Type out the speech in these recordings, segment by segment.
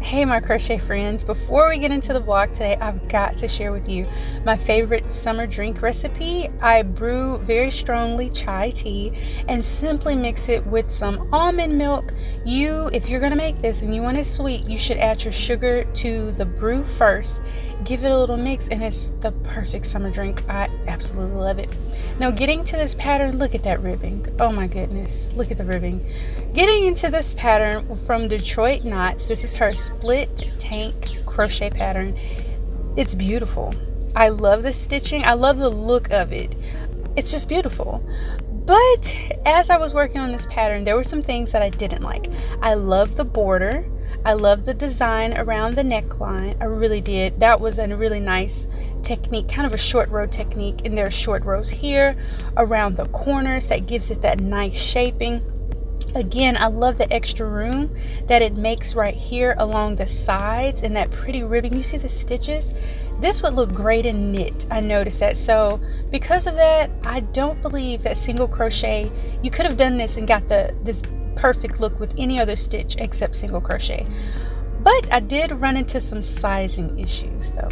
Hey my crochet friends, before we get into the vlog today, I've got to share with you my favorite summer drink recipe. I brew very strongly chai tea and simply mix it with some almond milk. If you're gonna make this and you want it sweet, you should add your sugar to the brew first. Give it a little mix and it's the perfect summer drink. I absolutely love it. Now getting to this pattern, look at that ribbing. Oh my goodness, look at the ribbing. Getting into this pattern from Detroit Knots, this is her split tank crochet pattern. It's beautiful. I love the stitching. I love the look of it. It's just beautiful. But as I was working on this pattern, there were some things that I didn't like. I love the border. I love the design around the neckline. I really did. That was a really nice technique, kind of a short row technique. And there are short rows here around the corners that gives it that nice shaping. Again, I love the extra room that it makes right here along the sides and that pretty ribbing. You see the stitches? This would look great in knit. I noticed that. So because of that, I don't believe that single crochet, you could have done this and got this perfect look with any other stitch except single crochet. But I did run into some sizing issues though.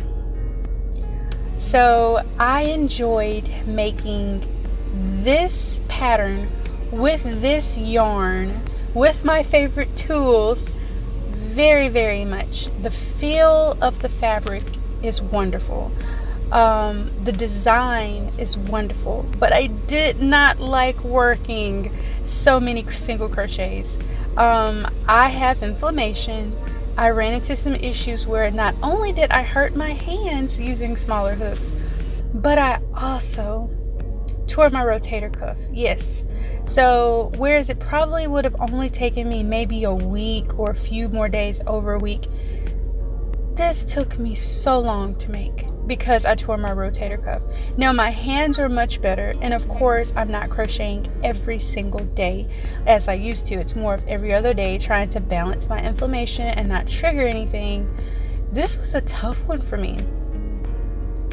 So I enjoyed making this pattern with this yarn, with my favorite tools, very, very much. The feel of the fabric is wonderful. The design is wonderful, but I did not like working so many single crochets. I have inflammation. I ran into some issues where not only did I hurt my hands using smaller hooks, but I also tore my rotator cuff. Yes. So whereas it probably would have only taken me maybe a week or a few more days over a week, this took me so long to make because I tore my rotator cuff. Now my hands are much better, and of course I'm not crocheting every single day as I used to. It's more of every other day, trying to balance my inflammation and not trigger anything. This was a tough one for me.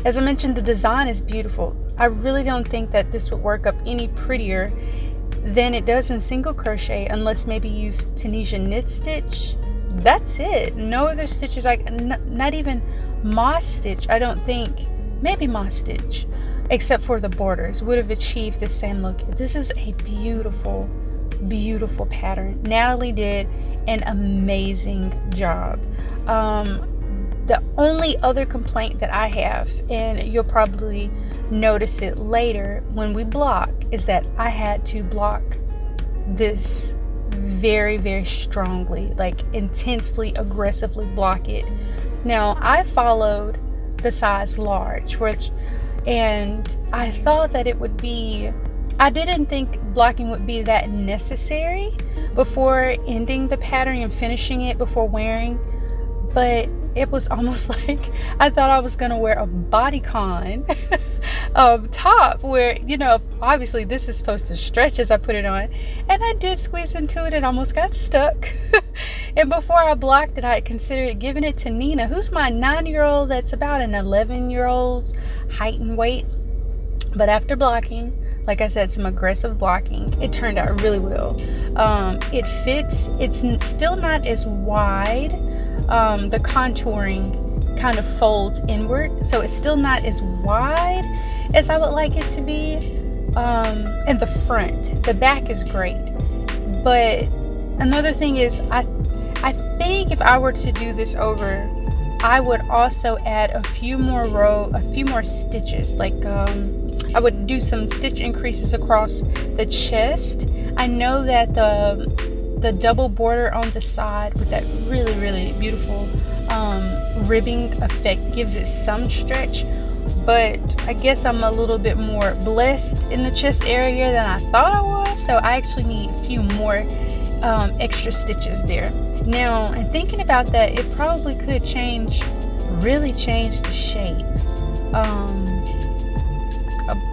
As I mentioned, the design is beautiful. I really don't think that this would work up any prettier than it does in single crochet, unless maybe use Tunisia knit stitch. That's it. No other stitches, like not even moss stitch. I don't think, maybe moss stitch, except for the borders, would have achieved the same look. This is a beautiful, beautiful pattern. Natalie did an amazing job. The only other complaint that I have, and you'll probably notice it later when we block, is that I had to block this very, very strongly, like intensely, aggressively block it. Now, I followed the size large, and I thought that it would be, I didn't think blocking would be that necessary before ending the pattern and finishing it before wearing, but it was almost like I thought I was gonna wear a bodycon top where, you know, obviously this is supposed to stretch as I put it on, and I did squeeze into it and almost got stuck. And before I blocked it, I had considered giving it to Nina, who's my 9-year-old that's about an 11-year-old's height and weight. But after blocking, like I said, some aggressive blocking, it turned out really well. It fits. It's still not as wide. The contouring kind of folds inward, so it's still not as wide as I would like it to be. And the back is great, but another thing is I think if I were to do this over, I would also add a few more stitches. Like I would do some stitch increases across the chest. I know that the double border on the side with that really, really beautiful ribbing effect gives it some stretch, but I guess I'm a little bit more blessed in the chest area than I thought I was, so I actually need a few more extra stitches there. Now, and thinking about that, it probably could really change the shape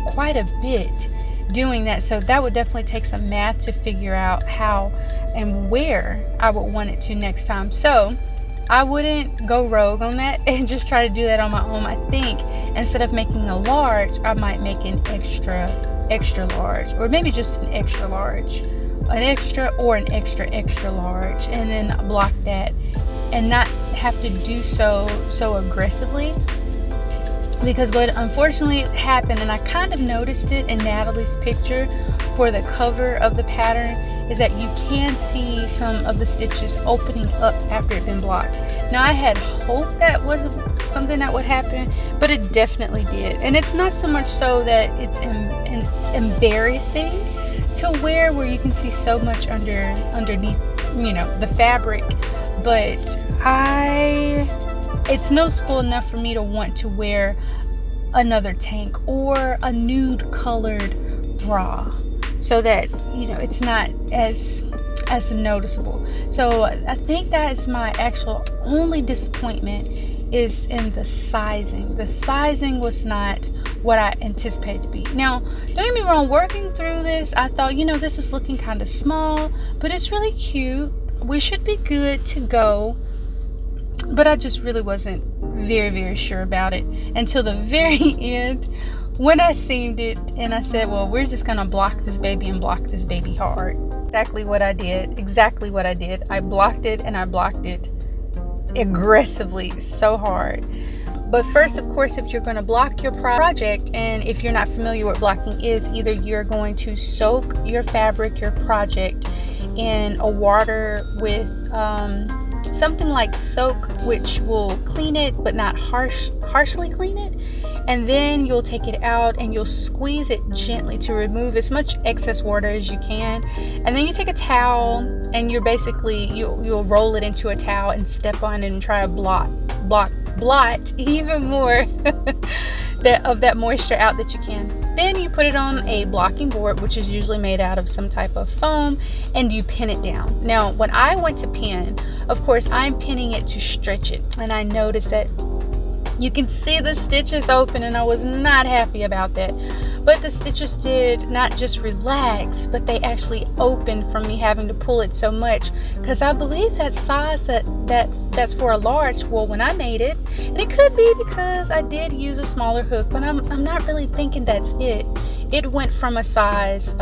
quite a bit doing that, so that would definitely take some math to figure out how and where I would want it to next time. So I wouldn't go rogue on that and just try to do that on my own. I think instead of making a large, I might make an extra large, or maybe just an extra large, an extra or an extra large, and then block that and not have to do so aggressively, because what unfortunately happened, and I kind of noticed it in Natalie's picture for the cover of the pattern, is that you can see some of the stitches opening up after it's been blocked. Now, I had hoped that wasn't something that would happen, but it definitely did. And it's not so much so that it's embarrassing to wear, where you can see so much underneath, you know, the fabric, but it's noticeable enough for me to want to wear another tank or a nude colored bra, so that, you know, it's not as noticeable. So I think that is my actual only disappointment, is in the sizing. The sizing was not what I anticipated to be. Now, don't get me wrong, working through this, I thought, you know, this is looking kind of small, but it's really cute. We should be good to go. But I just really wasn't very, very sure about it until the very end, when I seamed it and I said, well, we're just gonna block this baby and block this baby hard. Exactly what I did. I blocked it, and I blocked it aggressively, so hard. But first, of course, if you're going to block your project, and if you're not familiar with blocking is, either you're going to soak your fabric, your project, in a water with something like soak, which will clean it but not harshly clean it, and then you'll take it out and you'll squeeze it gently to remove as much excess water as you can. And then you take a towel and you're basically you'll roll it into a towel and step on it and try to blot even more of that moisture out that you can. Then you put it on a blocking board, which is usually made out of some type of foam, and you pin it down. Now, when I went to pin, of course, I'm pinning it to stretch it, and I noticed that you can see the stitches open, and I was not happy about that. But the stitches did not just relax, but they actually opened from me having to pull it so much, because I believe that size that's for a large. Well, when I made it, and it could be because I did use a smaller hook, but I'm not really thinking that's it. It went from a size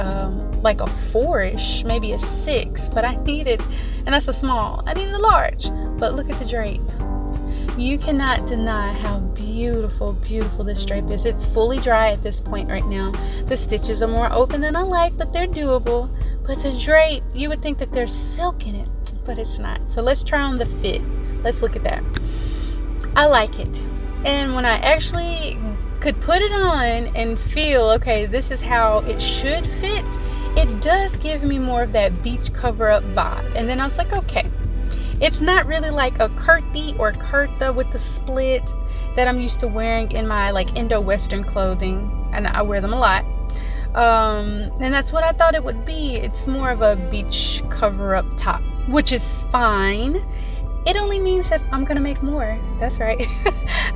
like a 4-ish, maybe a 6, but I needed, and that's a small, I needed a large. But look at the drape. You cannot deny how beautiful this drape is. It's fully dry at this point right now. The stitches are more open than I like, but they're doable. But the drape, you would think that there's silk in it, but it's not. So let's try on the fit. Let's look at that. I like it. And when I actually could put it on and feel, okay, this is how it should fit, it does give me more of that beach cover-up vibe. And then I was like, okay, it's not really like a kurti or kurta with the split that I'm used to wearing in my like Indo-Western clothing, and I wear them a lot. And that's what I thought it would be. It's more of a beach cover-up top, which is fine. It only means that I'm gonna make more. That's right.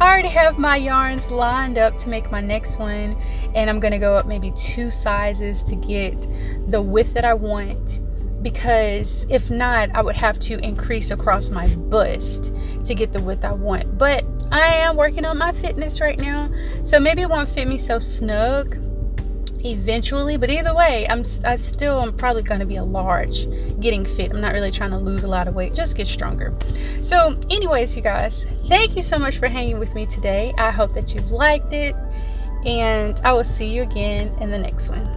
I already have my yarns lined up to make my next one, and I'm gonna go up maybe 2 sizes to get the width that I want, because if not, I would have to increase across my bust to get the width I want. But I am working on my fitness right now, so maybe it won't fit me so snug eventually, but either way, I'm probably going to be a large getting fit. I'm not really trying to lose a lot of weight, just get stronger. So anyways, you guys, thank you so much for hanging with me today. I hope that you've liked it, and I will see you again in the next one.